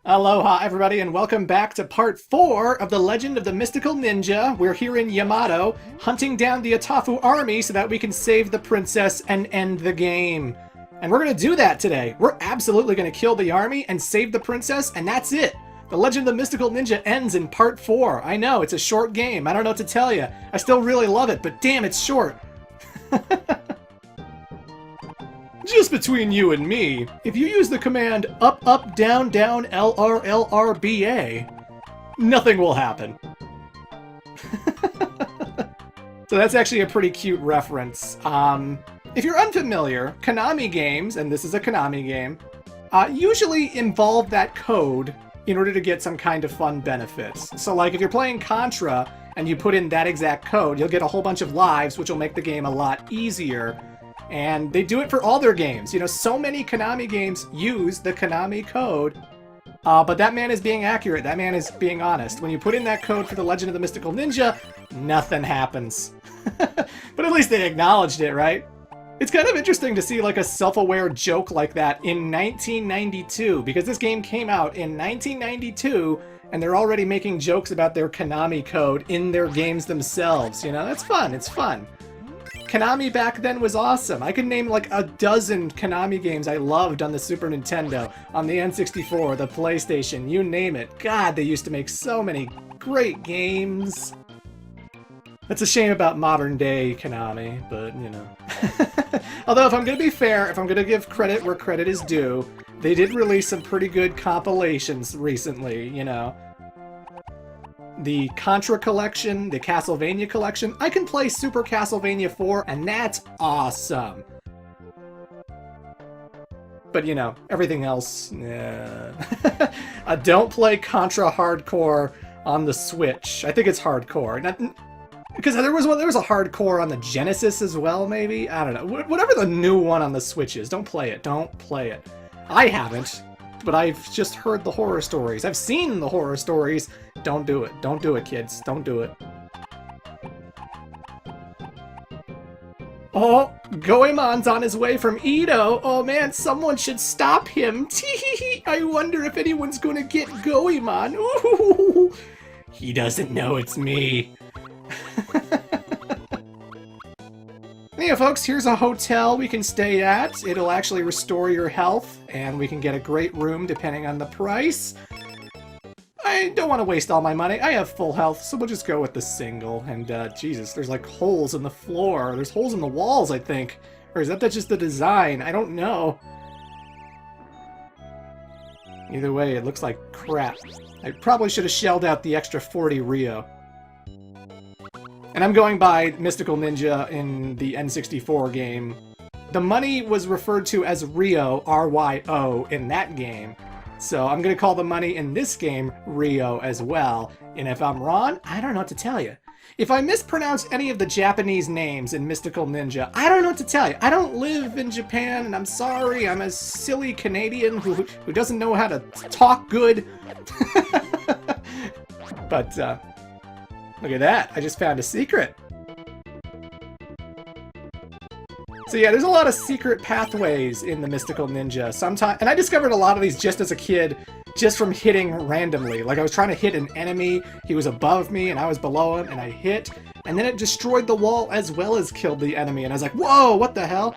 Aloha, everybody, and welcome back to part 4 of The Legend of the Mystical Ninja. We're here in Yamato, hunting down the Otafu Army so that we can save the princess and end the game. And we're going to do that today. We're absolutely going to kill the army and save the princess, and that's it. The Legend of the Mystical Ninja ends in part 4. I know, it's a short game. I don't know what to tell you. I still really love it, but damn, it's short. Just between you and me, if you use the command up, up, down, down, LR, LR, BA, nothing will happen. So that's actually a pretty cute reference. If you're unfamiliar, Konami games, and this is a Konami game, usually involve that code in order to get some kind of fun benefits. So like if you're playing Contra and you put in that exact code, you'll get a whole bunch of lives, which will make the game a lot easier. And they do it for all their games. You know, so many Konami games use the Konami code, but that man is being accurate. That man is being honest. When you put in that code for The Legend of the Mystical Ninja, nothing happens. But at least they acknowledged it, right? It's kind of interesting to see like a self-aware joke like that in 1992, because this game came out in 1992, and they're already making jokes about their Konami code in their games themselves. You know, that's fun. It's fun. Konami back then was awesome. I could name like a dozen Konami games I loved on the Super Nintendo, on the N64, the PlayStation, you name it. God, they used to make so many great games. That's a shame about modern day Konami, but you know. Although if I'm going to be fair, if I'm going to give credit where credit is due, they did release some pretty good compilations recently, you know. The Contra collection, the Castlevania collection. I can play Super Castlevania 4, and that's awesome. But, you know, everything else, don't play Contra Hardcore on the Switch. I think it's hardcore. Because there was a hardcore on the Genesis as well, maybe? I don't know. Whatever the new one on the Switch is, don't play it. Don't play it. I haven't, but I've just heard the horror stories. I've seen the horror stories. Don't do it. Don't do it, kids. Don't do it. Oh, Goemon's on his way from Edo. Oh man, someone should stop him. Tee-hee-hee. I wonder if anyone's gonna get Goemon. Ooh, he doesn't know it's me. Yeah, folks, here's a hotel we can stay at. It'll actually restore your health, and we can get a great room depending on the price. I don't want to waste all my money. I have full health, so we'll just go with the single. And, Jesus, there's like holes in the floor. There's holes in the walls, I think. Or is that just the design? I don't know. Either way, it looks like crap. I probably should have shelled out the extra 40 Rio. And I'm going by Mystical Ninja in the N64 game. The money was referred to as Rio, R-Y-O, in that game. So I'm going to call the money in this game Rio as well. And if I'm wrong, I don't know what to tell you. If I mispronounce any of the Japanese names in Mystical Ninja, I don't know what to tell you. I don't live in Japan, and I'm sorry. I'm a silly Canadian who doesn't know how to talk good. But, look at that. I just found a secret. So yeah, there's a lot of secret pathways in the Mystical Ninja. Sometimes, and I discovered a lot of these just as a kid, just from hitting randomly. Like I was trying to hit an enemy, he was above me and I was below him, and I hit, and then it destroyed the wall as well as killed the enemy, and I was like, whoa, what the hell?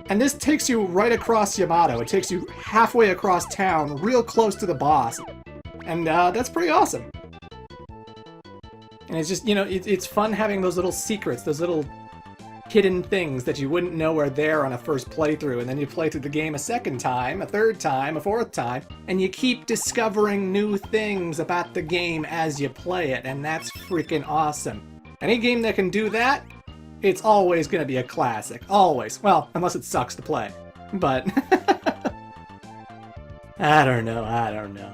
And this takes you right across Yamato. It takes you halfway across town, real close to the boss. And that's pretty awesome. And it's just, you know, it's fun having those little secrets, those little hidden things that you wouldn't know are there on a first playthrough, and then you play through the game a second time, a third time, a fourth time, and you keep discovering new things about the game as you play it, and that's freaking awesome. Any game that can do that, it's always going to be a classic. Always. Well, unless it sucks to play. But I don't know.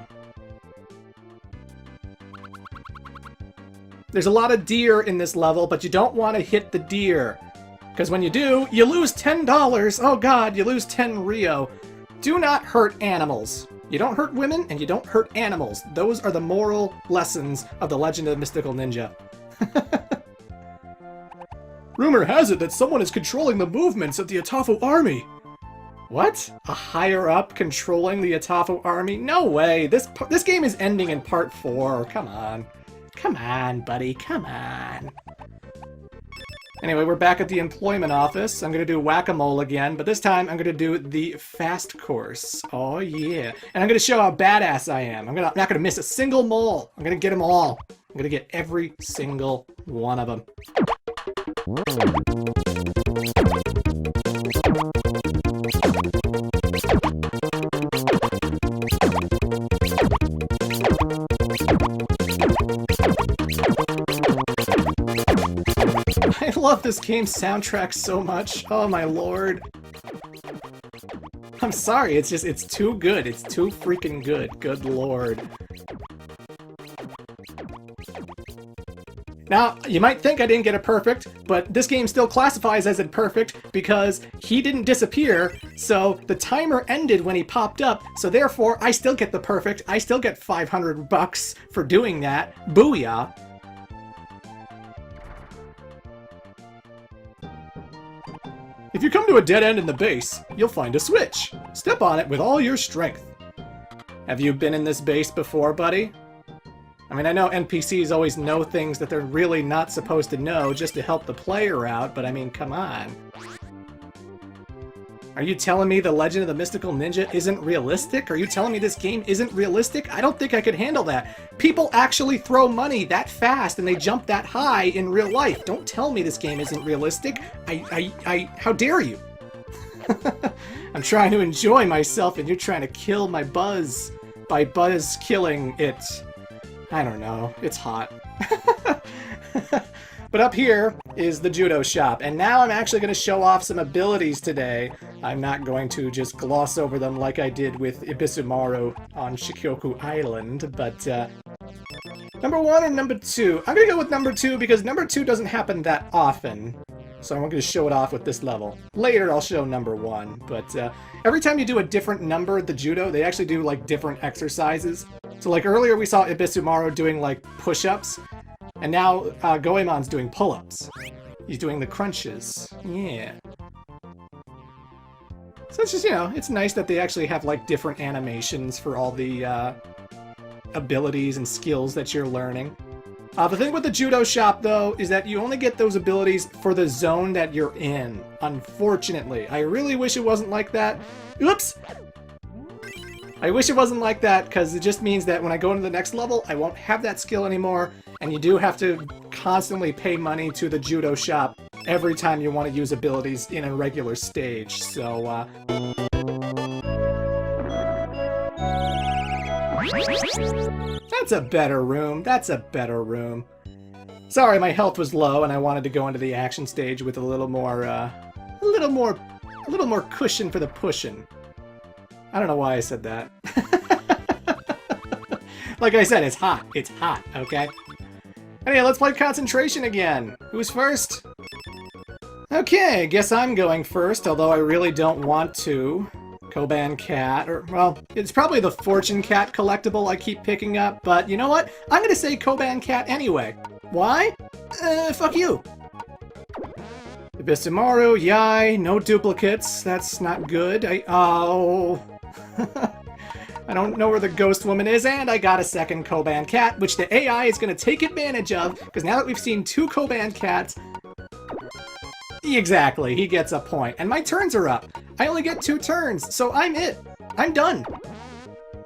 There's a lot of deer in this level, but you don't want to hit the deer. Because when you do, you lose $10. Oh god, you lose 10 Rio. Do not hurt animals. You don't hurt women, and you don't hurt animals. Those are the moral lessons of The Legend of the Mystical Ninja. Rumor has it that someone is controlling the movements of the Otafu Army. What? A higher-up controlling the Otafu Army? No way! This game is ending in part 4. Come on. Come on, buddy. Come on. Anyway, we're back at the employment office. I'm going to do whack-a-mole again, but this time I'm going to do the fast course. Oh, yeah. And I'm going to show how badass I am. I'm not going to miss a single mole. I'm going to get them all. I'm going to get every single one of them. I love this game's soundtrack so much. Oh my lord. I'm sorry, it's too good. It's too freaking good. Good lord. Now, you might think I didn't get it perfect, but this game still classifies as imperfect because he didn't disappear, so the timer ended when he popped up, so therefore I still get the perfect. I still get $500 for doing that. Booyah. If you come to a dead end in the base, you'll find a switch. Step on it with all your strength. Have you been in this base before, buddy? I mean, I know NPCs always know things that they're really not supposed to know just to help the player out, but I mean, come on. Are you telling me the Legend of the Mystical Ninja isn't realistic? Are you telling me this game isn't realistic? I don't think I could handle that. People actually throw money that fast and they jump that high in real life. Don't tell me this game isn't realistic. How dare you? I'm trying to enjoy myself and you're trying to kill my buzz by buzz killing it. I don't know. It's hot. But up here is the judo shop, and now I'm actually going to show off some abilities today. I'm not going to just gloss over them like I did with Ibisumaru on Shikoku Island, but number 1 or number 2? I'm going to go with number 2 because number 2 doesn't happen that often, so I'm going to show it off with this level. Later I'll show number 1, but every time you do a different number at the judo, they actually do like different exercises. So like earlier we saw Ibisumaru doing like push-ups, and now Goemon's doing pull-ups. He's doing the crunches. Yeah. So it's just, you know, it's nice that they actually have like different animations for all the abilities and skills that you're learning. The thing with the judo shop, though, is that you only get those abilities for the zone that you're in, unfortunately. I really wish it wasn't like that. Oops! I wish it wasn't like that, because it just means that when I go into the next level, I won't have that skill anymore, and you do have to constantly pay money to the judo shop every time you want to use abilities in a regular stage, so, That's a better room. That's a better room. Sorry, my health was low, and I wanted to go into the action stage with a little more cushion for the pushin'. I don't know why I said that. Like I said, it's hot. It's hot, okay? Anyway, let's play concentration again. Who's first? Okay, guess I'm going first, although I really don't want to. Koban Cat, or, well, it's probably the Fortune Cat collectible I keep picking up, but you know what? I'm gonna say Koban Cat anyway. Why? Fuck you. Ibisumaru, yai, no duplicates. That's not good. Oh. I don't know where the ghost woman is, and I got a second Koban Cat, which the AI is going to take advantage of, because now that we've seen 2 Koban Cats... Exactly, he gets a point. And my turns are up. I only get 2 turns, so I'm it. I'm done.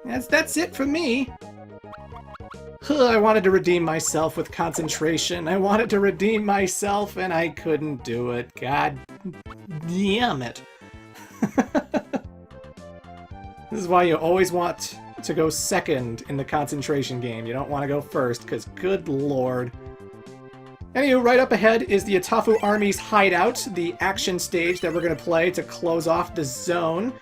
That's it for me. I wanted to redeem myself with concentration. I wanted to redeem myself, and I couldn't do it. God damn it. This is why you always want to go second in the concentration game. You don't want to go first, because good lord. Anywho, right up ahead is the Otafu Army's hideout, the action stage that we're going to play to close off the zone.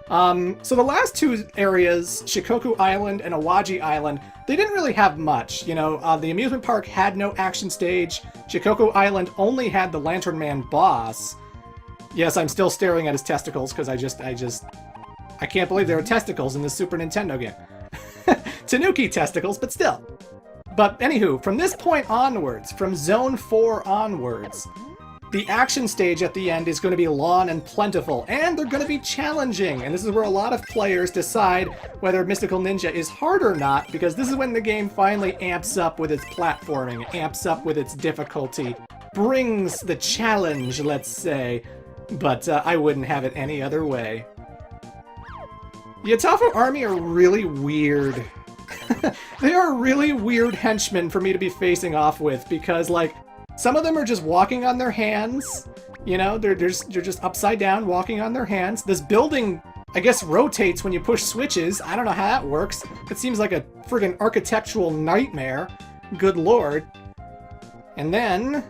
So the last 2 areas, Shikoku Island and Awaji Island, they didn't really have much. You know, the amusement park had no action stage. Shikoku Island only had the Lantern Man boss. Yes, I'm still staring at his testicles because I can't believe there are testicles in this Super Nintendo game. Tanuki testicles, but still. But anywho, from this point onwards, from Zone 4 onwards, the action stage at the end is going to be long and plentiful, and they're going to be challenging, and this is where a lot of players decide whether Mystical Ninja is hard or not, because this is when the game finally amps up with its platforming, amps up with its difficulty, brings the challenge, let's say, but I wouldn't have it any other way. The Otafu Army are really weird. They are really weird henchmen for me to be facing off with, because, like, some of them are just walking on their hands. You know, they're just upside down, walking on their hands. This building, I guess, rotates when you push switches. I don't know how that works. It seems like a friggin' architectural nightmare. Good lord. And then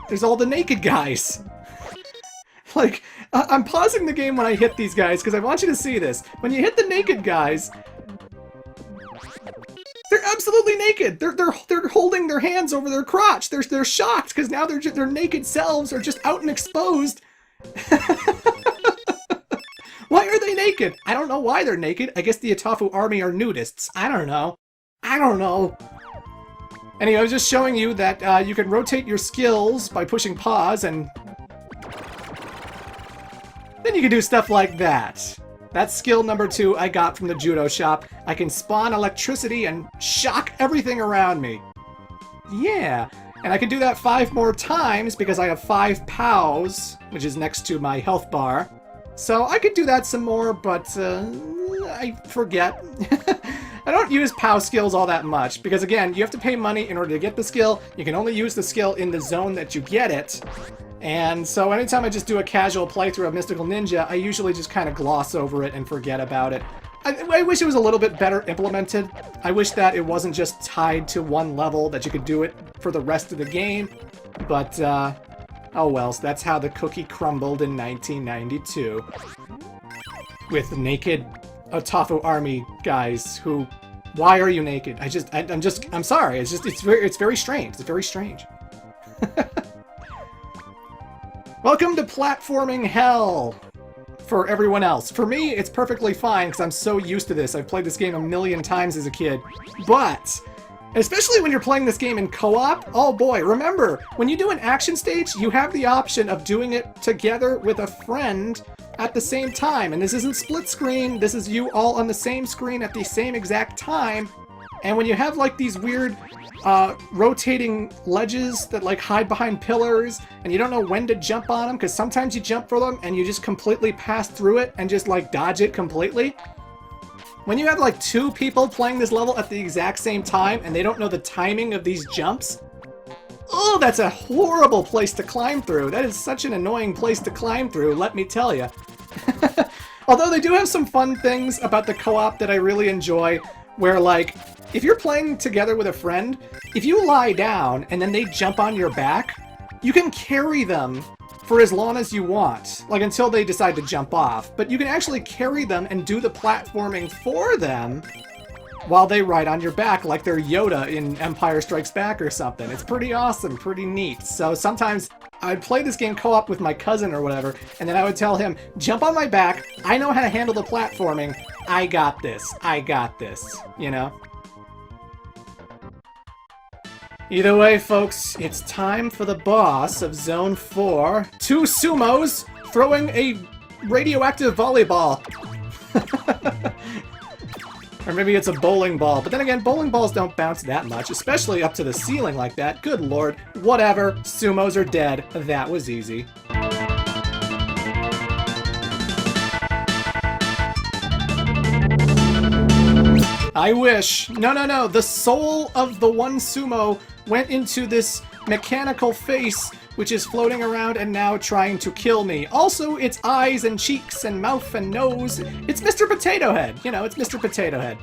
there's all the naked guys. Like, I'm pausing the game when I hit these guys, because I want you to see this. When you hit the naked guys, they're absolutely naked. They're holding their hands over their crotch. They're shocked, because now their naked selves are just out and exposed. Why are they naked? I don't know why they're naked. I guess the Otafu Army are nudists. I don't know. Anyway, I was just showing you that you can rotate your skills by pushing pause, and then you can do stuff like that. That's skill number 2 I got from the judo shop. I can spawn electricity and shock everything around me. Yeah, and I can do that 5 more times because I have 5 POWs, which is next to my health bar. So I could do that some more, but I forget. I don't use POW skills all that much, because again, you have to pay money in order to get the skill. You can only use the skill in the zone that you get it. And so anytime I just do a casual playthrough of Mystical Ninja, I usually just kind of gloss over it and forget about it. I wish it was a little bit better implemented. I wish that it wasn't just tied to one level, that you could do it for the rest of the game. But, oh well, so that's how the cookie crumbled in 1992. With naked Otafu Army guys who... Why are you naked? I'm sorry. It's very strange. It's very strange. Welcome to platforming hell for everyone else. For me, it's perfectly fine because I'm so used to this. I've played this game a million times as a kid. But, especially when you're playing this game in co-op, oh boy, remember, when you do an action stage, you have the option of doing it together with a friend at the same time. And this isn't split screen, this is you all on the same screen at the same exact time. And when you have like these weird rotating ledges that like hide behind pillars, and you don't know when to jump on them, because sometimes you jump for them and you just completely pass through it and just like dodge it completely. When you have like 2 people playing this level at the exact same time and they don't know the timing of these jumps, oh, that's a horrible place to climb through. That is such an annoying place to climb through, let me tell you. Although they do have some fun things about the co-op that I really enjoy, where like, if you're playing together with a friend, if you lie down and then they jump on your back, you can carry them for as long as you want, like until they decide to jump off. But you can actually carry them and do the platforming for them while they ride on your back, like they're Yoda in Empire Strikes Back or something. It's pretty awesome, pretty neat. So sometimes I'd play this game co-op with my cousin or whatever, and then I would tell him, jump on my back, I know how to handle the platforming, I got this, you know? Either way, folks, it's time for the boss of Zone 4. 2 sumos throwing a radioactive volleyball. Or maybe it's a bowling ball. But then again, bowling balls don't bounce that much, especially up to the ceiling like that. Good lord. Whatever. Sumos are dead. That was easy. I wish. No. The soul of the one sumo went into this mechanical face, which is floating around and now trying to kill me. Also, its eyes and cheeks and mouth and nose. It's Mr. Potato Head. You know, it's Mr. Potato Head.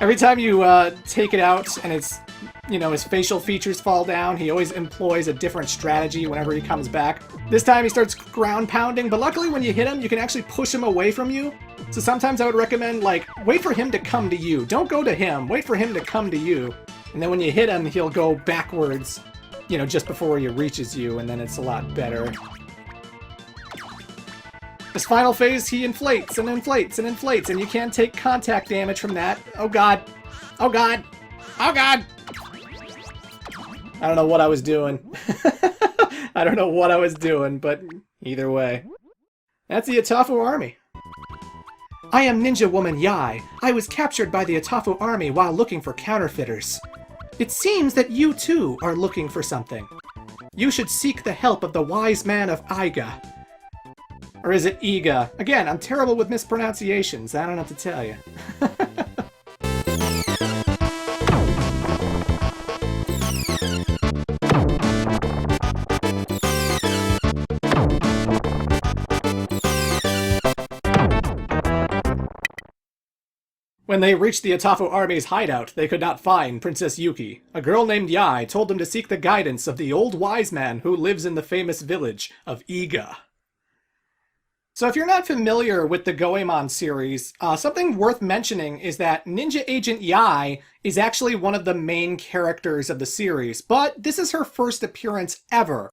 Every time you take it out and it's, you know, his facial features fall down, he always employs a different strategy whenever he comes back. This time he starts ground pounding, but luckily when you hit him, you can actually push him away from you. So sometimes I would recommend, like, wait for him to come to you. Don't go to him. Wait for him to come to you. And then when you hit him, he'll go backwards, you know, just before he reaches you, and then it's a lot better. This final phase, he inflates and inflates and inflates, and you can't take contact damage from that. Oh god. Oh god. Oh god! I don't know what I was doing. I don't know what I was doing, but either way. That's the Otafu Army. I am Ninja Woman Yai. I was captured by the Otafu Army while looking for counterfeiters. It seems that you too are looking for something. You should seek the help of the wise man of Iga. Or is it Iga? Again, I'm terrible with mispronunciations. I don't know what to tell you. When they reached the Otafu Army's hideout, they could not find Princess Yuki. A girl named Yai told them to seek the guidance of the old wise man who lives in the famous village of Iga. So if you're not familiar with the Goemon series, something worth mentioning is that Ninja Agent Yai is actually one of the main characters of the series, but this is her first appearance ever.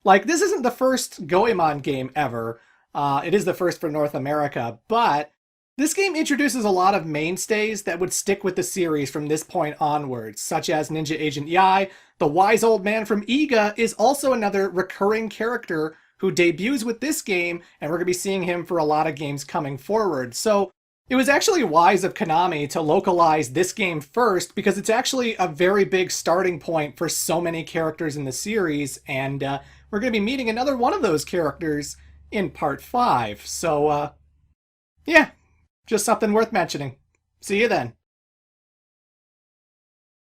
Like, this isn't the first Goemon game ever. It is the first for North America, but this game introduces a lot of mainstays that would stick with the series from this point onwards, such as Ninja Agent Yai. The wise old man from Iga is also another recurring character who debuts with this game, and we're going to be seeing him for a lot of games coming forward. So it was actually wise of Konami to localize this game first, because it's actually a very big starting point for so many characters in the series, and we're going to be meeting another one of those characters in Part 5. So, yeah. Just something worth mentioning. See you then.